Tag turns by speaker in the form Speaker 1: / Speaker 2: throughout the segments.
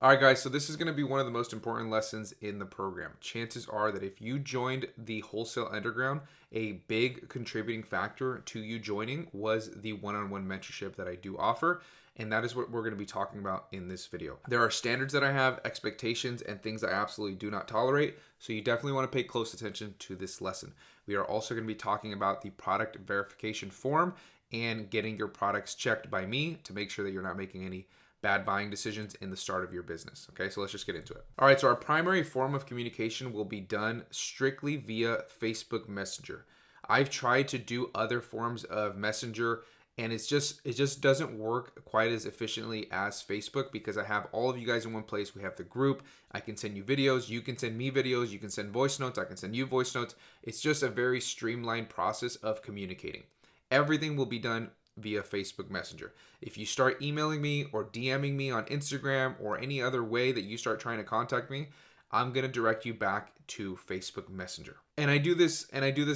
Speaker 1: All right, guys, so this is going to be one of the most important lessons in the program. Chances are that if you joined the Wholesale Underground, a big contributing factor to you joining was the one-on-one mentorship that I do offer. And that is what we're going to be talking about in this video. There are standards that I have, expectations, and things I absolutely do not tolerate. So you definitely want to pay close attention to this lesson. We are also going to be talking about the product verification form and getting your products checked by me to make sure that you're not making any bad buying decisions in the start of your business. Okay, so let's just get into it. All right, so our primary form of communication will be done strictly via Facebook Messenger. I've tried to do other forms of Messenger and it just doesn't work quite as efficiently as Facebook because I have all of you guys in one place. We have the group. I can send you videos. You can send me videos. You can send voice notes. I can send you voice notes. It's just a very streamlined process of communicating. Everything will be done via Facebook Messenger. If you start emailing me or DMing me on Instagram or any other way that you start trying to contact me, I'm going to direct you back to Facebook Messenger. And I do this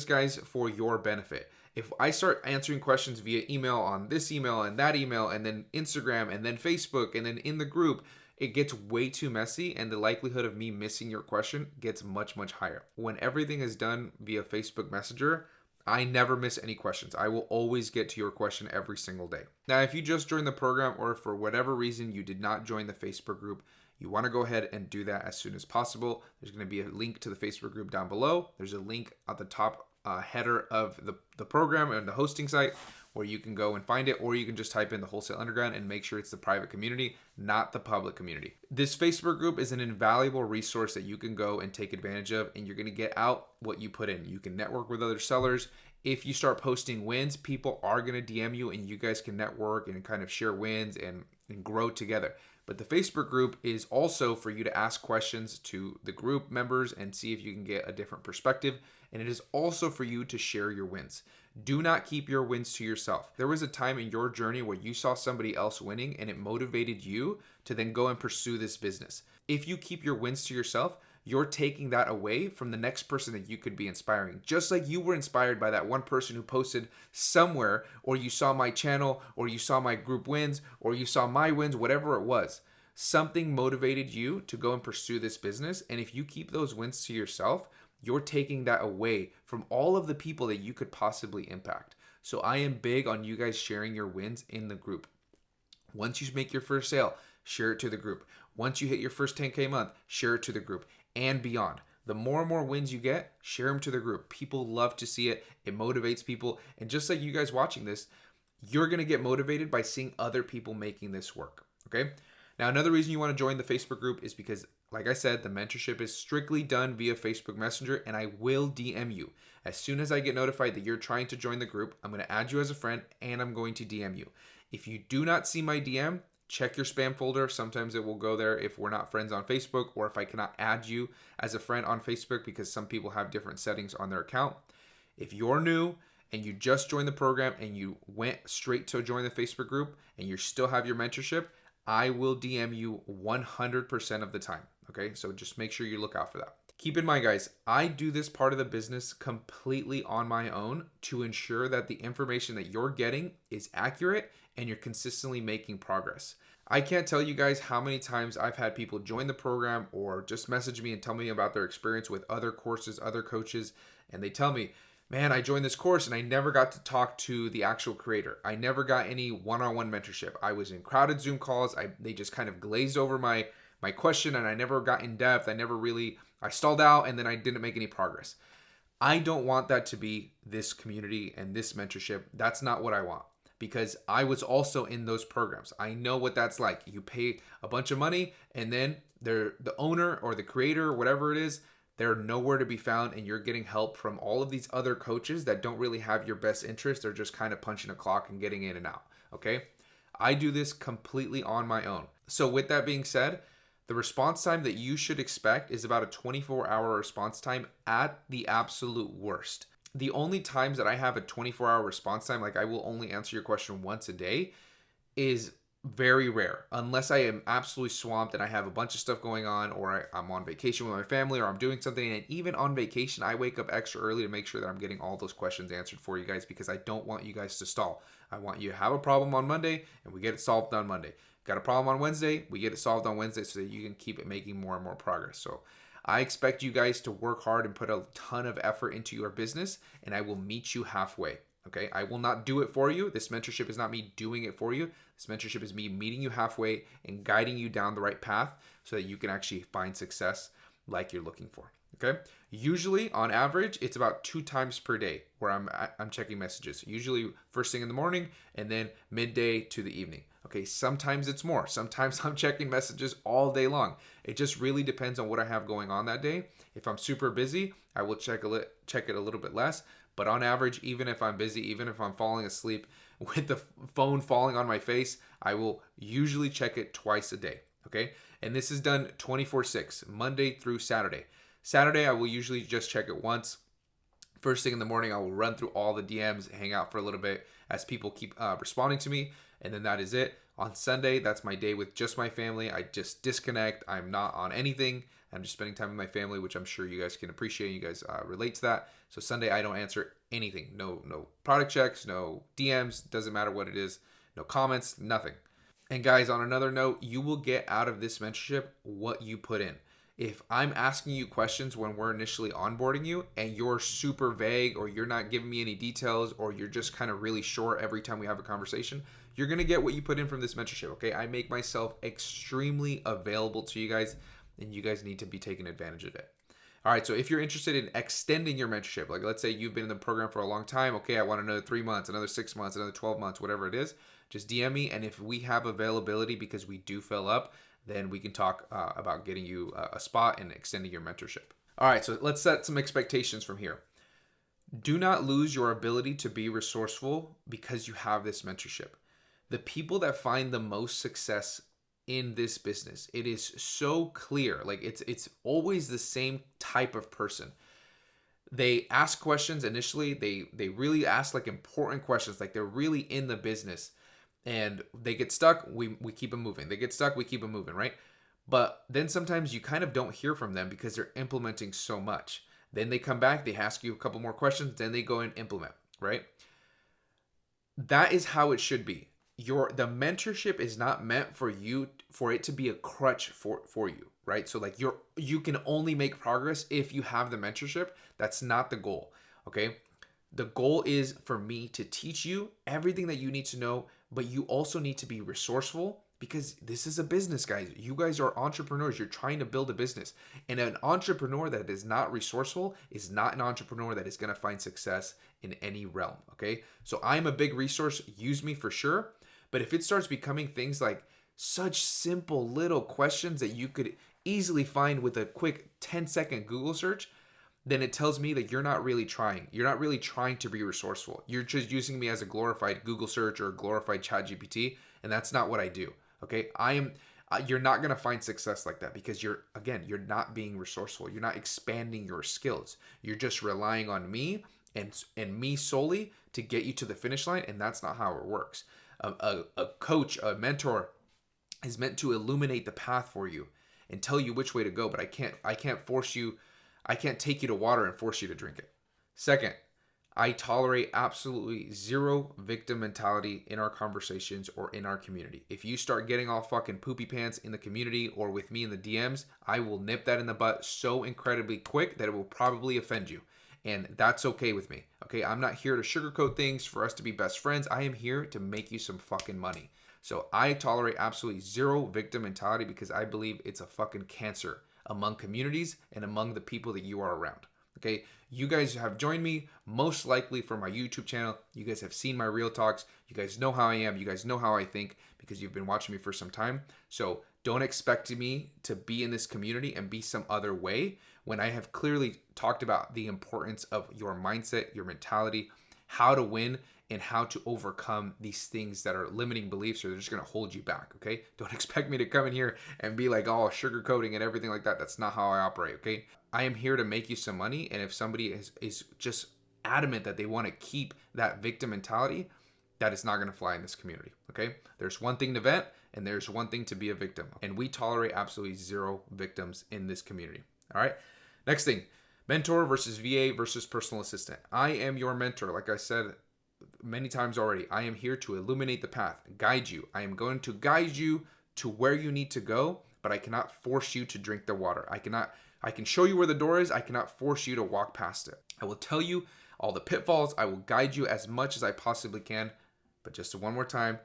Speaker 1: guys for your benefit. If I start answering questions via email on this email and that email and then Instagram and then Facebook and then in the group, it gets way too messy and the likelihood of me missing your question gets much, much higher. When everything is done via Facebook Messenger, I never miss any questions. I will always get to your question every single day. Now, if you just joined the program or for whatever reason you did not join the Facebook group, you want to go ahead and do that as soon as possible. There's going to be a link to the Facebook group down below. There's a link at the top header of the program and the hosting site where you can go and find it, or you can just type in the Wholesale Underground and make sure it's the private community, not the public community. This Facebook group is an invaluable resource that you can go and take advantage of, and you're going to get out what you put in. You can network with other sellers. If you start posting wins, people are going to DM you and you guys can network and kind of share wins and grow together. But the Facebook group is also for you to ask questions to the group members and see if you can get a different perspective. And it is also for you to share your wins. Do not keep your wins to yourself. There was a time in your journey where you saw somebody else winning and it motivated you to then go and pursue this business. If you keep your wins to yourself, you're taking that away from the next person that you could be inspiring. Just like you were inspired by that one person who posted somewhere, or you saw my channel, or you saw my group wins, or you saw my wins, whatever it was. Something motivated you to go and pursue this business. And if you keep those wins to yourself, you're taking that away from all of the people that you could possibly impact. So I am big on you guys sharing your wins in the group. Once you make your first sale, share it to the group. Once you hit your first 10K month, share it to the group and beyond. The more and more wins you get, share them to the group. People love to see it. It motivates people. And just like you guys watching this, you're going to get motivated by seeing other people making this work. Okay? Now, another reason you want to join the Facebook group is because, like I said, the mentorship is strictly done via Facebook Messenger, and I will DM you. As soon as I get notified that you're trying to join the group, I'm going to add you as a friend, and I'm going to DM you. If you do not see my DM, check your spam folder. Sometimes it will go there if we're not friends on Facebook, or if I cannot add you as a friend on Facebook because some people have different settings on their account. If you're new and you just joined the program and you went straight to join the Facebook group and you still have your mentorship, I will DM you 100% of the time. Okay, so just make sure you look out for that. Keep in mind, guys, I do this part of the business completely on my own to ensure that the information that you're getting is accurate and you're consistently making progress. I can't tell you guys how many times I've had people join the program or just message me and tell me about their experience with other courses, other coaches, and they tell me, man, I joined this course and I never got to talk to the actual creator. I never got any one-on-one mentorship. I was in crowded Zoom calls. They just kind of glazed over my question and I never got in depth. I stalled out and then I didn't make any progress. I don't want that to be this community and this mentorship. That's not what I want, because I was also in those programs. I know what that's like. You pay a bunch of money and then the owner or the creator, whatever it is, they're nowhere to be found, and you're getting help from all of these other coaches that don't really have your best interest. They're just kind of punching a clock and getting in and out, okay? I do this completely on my own. So with that being said, the response time that you should expect is about a 24-hour response time at the absolute worst. The only times that I have a 24-hour response time, like I will only answer your question once a day, is very rare, unless I am absolutely swamped and I have a bunch of stuff going on, or I'm on vacation with my family, or I'm doing something. And even on vacation, I wake up extra early to make sure that I'm getting all those questions answered for you guys, because I don't want you guys to stall. I want you to have a problem on Monday and we get it solved on Monday. Got a problem on Wednesday, we get it solved on Wednesday so that you can keep it making more and more progress. So I expect you guys to work hard and put a ton of effort into your business, and I will meet you halfway. Okay, I will not do it for you. This mentorship is not me doing it for you. This mentorship is me meeting you halfway and guiding you down the right path so that you can actually find success like you're looking for. Okay, usually on average, it's about 2 times per day where I'm checking messages. Usually first thing in the morning and then midday to the evening. Okay, sometimes it's more. Sometimes I'm checking messages all day long. It just really depends on what I have going on that day. If I'm super busy, I will check it a little bit less. But on average, even if I'm busy, even if I'm falling asleep with the phone falling on my face, I will usually check it twice a day. Okay, and this is done 24/6, Monday through Saturday. Saturday, I will usually just check it once. First thing in the morning, I will run through all the DMs, hang out for a little bit as people keep responding to me, and then that is it. On Sunday, that's my day with just my family. I just disconnect. I'm not on anything. I'm just spending time with my family, which I'm sure you guys can appreciate. You guys relate to that. So Sunday, I don't answer anything. No product checks, no DMs. Doesn't matter what it is. No comments, nothing. And guys, on another note, you will get out of this mentorship what you put in. If I'm asking you questions when we're initially onboarding you and you're super vague or you're not giving me any details or you're just kind of really short every time we have a conversation, you're going to get what you put in from this mentorship, okay? I make myself extremely available to you guys and you guys need to be taking advantage of it. All right, so if you're interested in extending your mentorship, like let's say you've been in the program for a long time, okay, I want another 3 months, another 6 months, another 12 months, whatever it is, just DM me. And if we have availability because we do fill up, then we can talk about getting you a spot and extending your mentorship. All right, so let's set some expectations from here. Do not lose your ability to be resourceful because you have this mentorship. The people that find the most success in this business, it is so clear. Like it's always the same type of person. They ask questions initially. They really ask like important questions, like they're really in the business. And they get stuck, we keep them moving. They get stuck, we keep them moving, right? But then sometimes you kind of don't hear from them because they're implementing so much. Then they come back, they ask you a couple more questions, then they go and implement, right? That is how it should be. The mentorship is not meant for it to be a crutch for you, right? So like you can only make progress if you have the mentorship. That's not the goal, okay? The goal is for me to teach you everything that you need to know, but you also need to be resourceful because this is a business, guys. You guys are entrepreneurs. You're trying to build a business. And an entrepreneur that is not resourceful is not an entrepreneur that is going to find success in any realm, okay? So I'm a big resource. Use me for sure. But if it starts becoming things like such simple little questions that you could easily find with a quick 10-second Google search, then it tells me that you're not really trying. You're not really trying to be resourceful. You're just using me as a glorified Google search or a glorified ChatGPT, and that's not what I do. Okay, you're not gonna find success like that because you're not being resourceful. You're not expanding your skills. You're just relying on me and me solely to get you to the finish line, and that's not how it works. A coach, a mentor, is meant to illuminate the path for you and tell you which way to go. But I can't force you. I can't take you to water and force you to drink it. Second, I tolerate absolutely zero victim mentality in our conversations or in our community. If you start getting all fucking poopy pants in the community or with me in the DMs, I will nip that in the butt so incredibly quick that it will probably offend you. And that's okay with me. Okay, I'm not here to sugarcoat things for us to be best friends. I am here to make you some fucking money. So I tolerate absolutely zero victim mentality because I believe it's a fucking cancer among communities and among the people that you are around. Okay, you guys have joined me most likely for my YouTube channel. You guys have seen my real talks. You guys know how I am. You guys know how I think because you've been watching me for some time. So don't expect me to be in this community and be some other way when I have clearly talked about the importance of your mindset, your mentality, how to win, and how to overcome these things that are limiting beliefs or they're just going to hold you back, okay? Don't expect me to come in here and be like, oh, sugarcoating and everything like that. That's not how I operate, okay? I am here to make you some money, and if somebody is just adamant that they want to keep that victim mentality, that is not going to fly in this community, okay? There's one thing to vent, and there's one thing to be a victim, and we tolerate absolutely zero victims in this community, all right? Next thing, mentor versus VA versus personal assistant. I am your mentor, like I said many times already. I am here to illuminate the path, guide you. I am going to guide you to where you need to go, but I cannot force you to drink the water. I can show you where the door is. I cannot force you to walk past it. I will tell you all the pitfalls. I will guide you as much as I possibly can. But just one more time,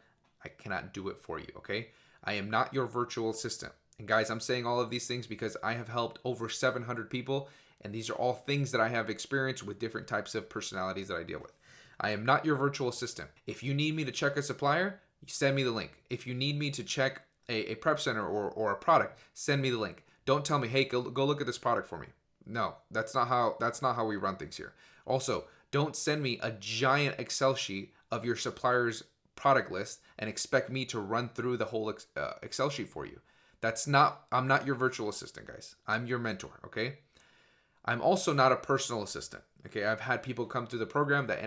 Speaker 1: I cannot do it for you, okay? I am not your virtual assistant. And guys, I'm saying all of these things because I have helped over 700 people, and these are all things that I have experienced with different types of personalities that I deal with. I am not your virtual assistant. If you need me to check a supplier, send me the link. If you need me to check a prep center or a product, send me the link. Don't tell me, hey, go look at this product for me. No, that's not how we run things here. Also, don't send me a giant Excel sheet of your supplier's product list and expect me to run through the whole Excel sheet for you. I'm not your virtual assistant, guys. I'm your mentor, okay? I'm also not a personal assistant, okay? I've had people come through the program that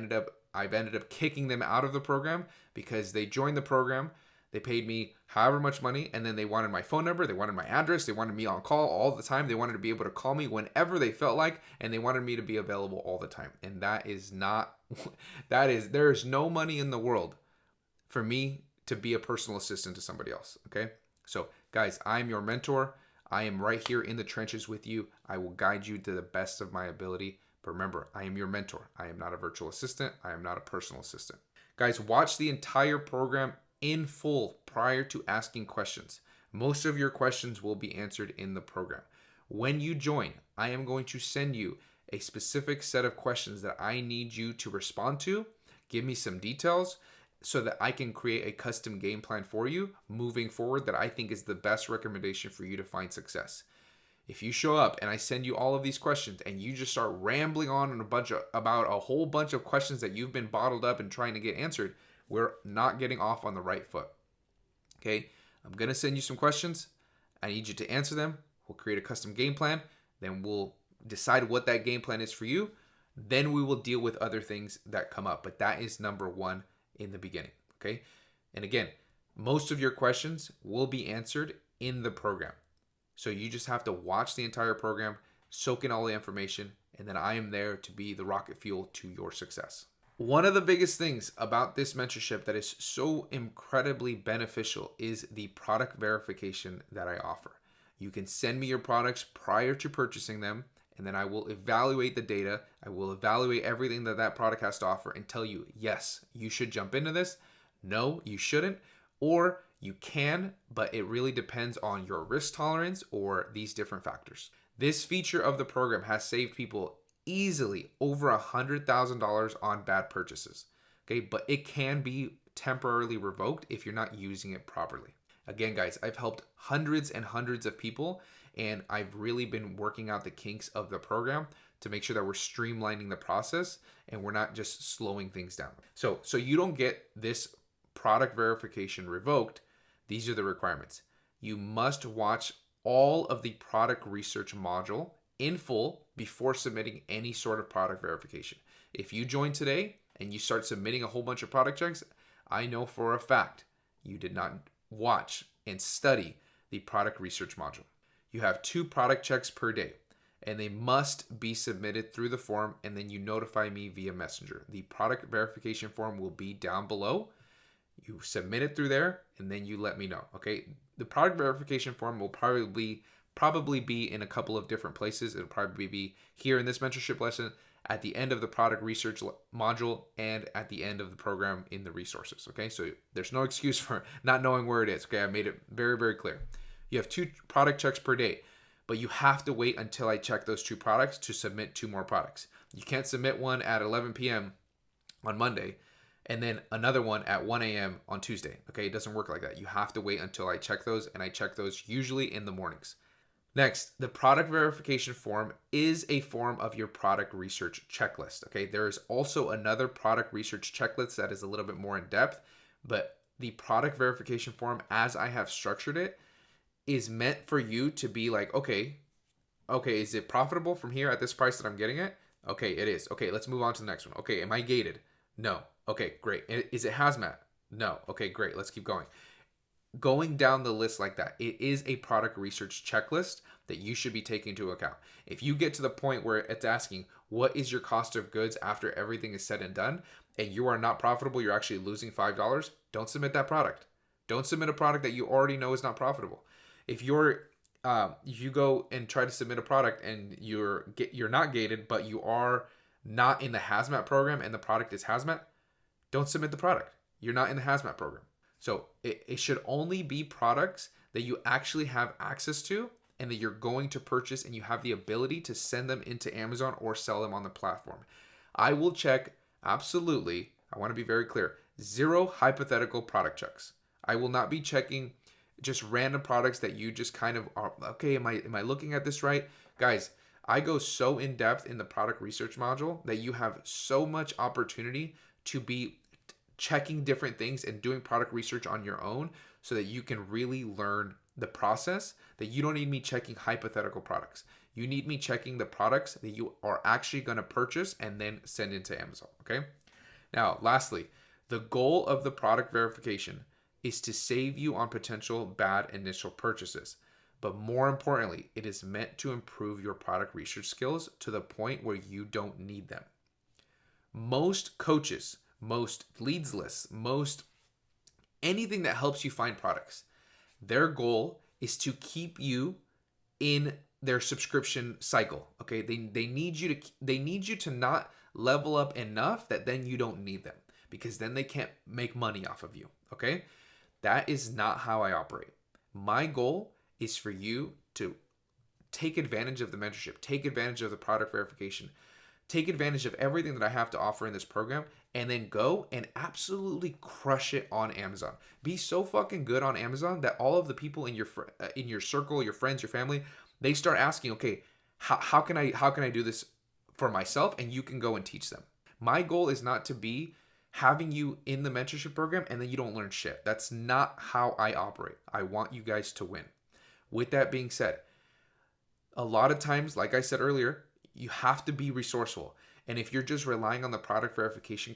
Speaker 1: I've ended up kicking them out of the program because they joined the program. They paid me however much money, and then they wanted my phone number, they wanted my address, they wanted me on call all the time. They wanted to be able to call me whenever they felt like, and they wanted me to be available all the time. And there is no money in the world for me to be a personal assistant to somebody else, okay? So guys, I'm your mentor. I am right here in the trenches with you. I will guide you to the best of my ability. But remember, I am your mentor. I am not a virtual assistant. I am not a personal assistant. Guys, watch the entire program in full prior to asking questions. Most of your questions will be answered in the program. When you join, I am going to send you a specific set of questions that I need you to respond to. Give me some details so that I can create a custom game plan for you moving forward that I think is the best recommendation for you to find success. If you show up and I send you all of these questions and you just start rambling on about a whole bunch of questions that you've been bottled up and trying to get answered, we're not getting off on the right foot. Okay, I'm going to send you some questions. I need you to answer them. We'll create a custom game plan. Then we'll decide what that game plan is for you. Then we will deal with other things that come up. But that is number one in the beginning. Okay, and again, most of your questions will be answered in the program. So you just have to watch the entire program, soak in all the information, and then I am there to be the rocket fuel to your success. One of the biggest things about this mentorship that is so incredibly beneficial is the product verification that I offer. You can send me your products prior to purchasing them, and then I will evaluate the data. I will evaluate everything that product has to offer and tell you, yes, you should jump into this. No, you shouldn't. Or you can, but it really depends on your risk tolerance or these different factors. This feature of the program has saved people easily over $100,000 on bad purchases. Okay, but it can be temporarily revoked if you're not using it properly. Again, guys, I've helped hundreds and hundreds of people, and I've really been working out the kinks of the program to make sure that we're streamlining the process and we're not just slowing things down. So you don't get this product verification revoked. These are the requirements. You must watch all of the product research module in full before submitting any sort of product verification. If you join today and you start submitting a whole bunch of product checks, I know for a fact you did not watch and study the product research module. You have 2 product checks per day, and they must be submitted through the form, and then you notify me via Messenger. The product verification form will be down below. You submit it through there, and then you let me know, okay? The product verification form will probably be in a couple of different places. It'll probably be here in this mentorship lesson, at the end of the product research module, and at the end of the program in the resources, okay? So there's no excuse for not knowing where it is, okay? I made it very, very clear. You have 2 product checks per day, but you have to wait until I check those 2 products to submit 2 more products. You can't submit one at 11 p.m. on Monday and then another one at 1 a.m. on Tuesday, okay? It doesn't work like that. You have to wait until I check those, and I check those usually in the mornings. Next, the product verification form is a form of your product research checklist, okay? There is also another product research checklist that is a little bit more in depth, but the product verification form, as I have structured it, is meant for you to be like, okay, is it profitable from here at this price that I'm getting it? Okay, it is. Okay, let's move on to the next one. Okay, am I gated? No. Okay, great. Is it hazmat? No. Okay, great. Let's keep going. Going down the list like that, it is a product research checklist that you should be taking into account. If you get to the point where it's asking, what is your cost of goods after everything is said and done, and you are not profitable, you're actually losing $5, don't submit that product. Don't submit a product that you already know is not profitable. If you go and try to submit a product and you're not gated, but you are not in the hazmat program and the product is hazmat, don't submit the product. You're not in the hazmat program. So it should only be products that you actually have access to and that you're going to purchase and you have the ability to send them into Amazon or sell them on the platform. I will check, absolutely, I want to be very clear, 0 hypothetical product checks. I will not be checking just random products that you just kind of are, okay, am I looking at this right? Guys, I go so in depth in the product research module that you have so much opportunity to be checking different things and doing product research on your own so that you can really learn the process, that you don't need me checking hypothetical products. You need me checking the products that you are actually going to purchase and then send into Amazon, okay? Now, lastly, the goal of the product verification is to save you on potential bad initial purchases. But more importantly, it is meant to improve your product research skills to the point where you don't need them. Most coaches, most leads lists, most anything that helps you find products, their goal is to keep you in their subscription cycle. Okay, they need you to not level up enough that then you don't need them, because then they can't make money off of you. Okay, that is not how I operate. My goal is for you to take advantage of the mentorship, take advantage of the product verification, take advantage of everything that I have to offer in this program, and then go and absolutely crush it on Amazon. Be so fucking good on Amazon that all of the people in your circle, your friends, your family, they start asking, okay, how can I do this for myself? And you can go and teach them. My goal is not to be having you in the mentorship program and then you don't learn shit. That's not how I operate. I want you guys to win. With that being said, a lot of times, like I said earlier, you have to be resourceful. And if you're just relying on the product verification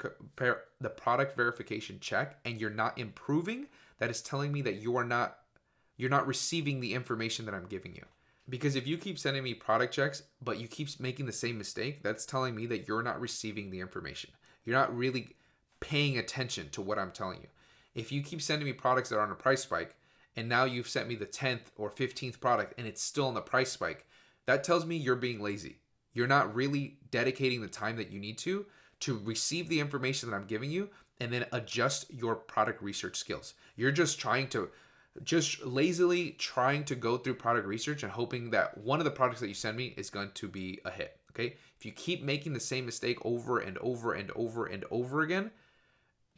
Speaker 1: check and you're not improving, that is telling me that you're not receiving the information that I'm giving you. Because if you keep sending me product checks, but you keep making the same mistake, that's telling me that you're not receiving the information. You're not really paying attention to what I'm telling you. If you keep sending me products that are on a price spike, and now you've sent me the 10th or 15th product and it's still on the price spike, that tells me you're being lazy. You're not really dedicating the time that you need to receive the information that I'm giving you and then adjust your product research skills. You're just lazily trying to go through product research and hoping that one of the products that you send me is going to be a hit. Okay? If you keep making the same mistake over and over and over and over again,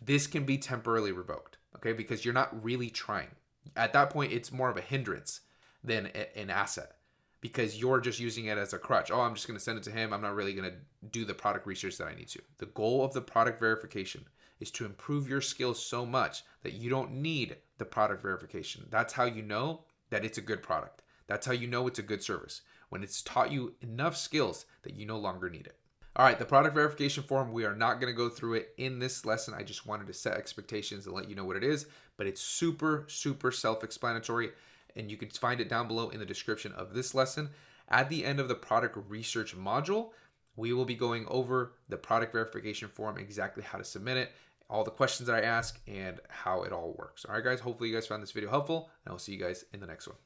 Speaker 1: this can be temporarily revoked. Okay? Because you're not really trying. At that point, it's more of a hindrance than an asset, because you're just using it as a crutch. Oh, I'm just going to send it to him. I'm not really going to do the product research that I need to. The goal of the product verification is to improve your skills so much that you don't need the product verification. That's how you know that it's a good product. That's how you know it's a good service, when it's taught you enough skills that you no longer need it. All right, the product verification form, we are not going to go through it in this lesson. I just wanted to set expectations and let you know what it is, but it's super, super self-explanatory, and you can find it down below in the description of this lesson. At the end of the product research module, we will be going over the product verification form, exactly how to submit it, all the questions that I ask, and how it all works. All right, guys, hopefully you guys found this video helpful, and I'll see you guys in the next one.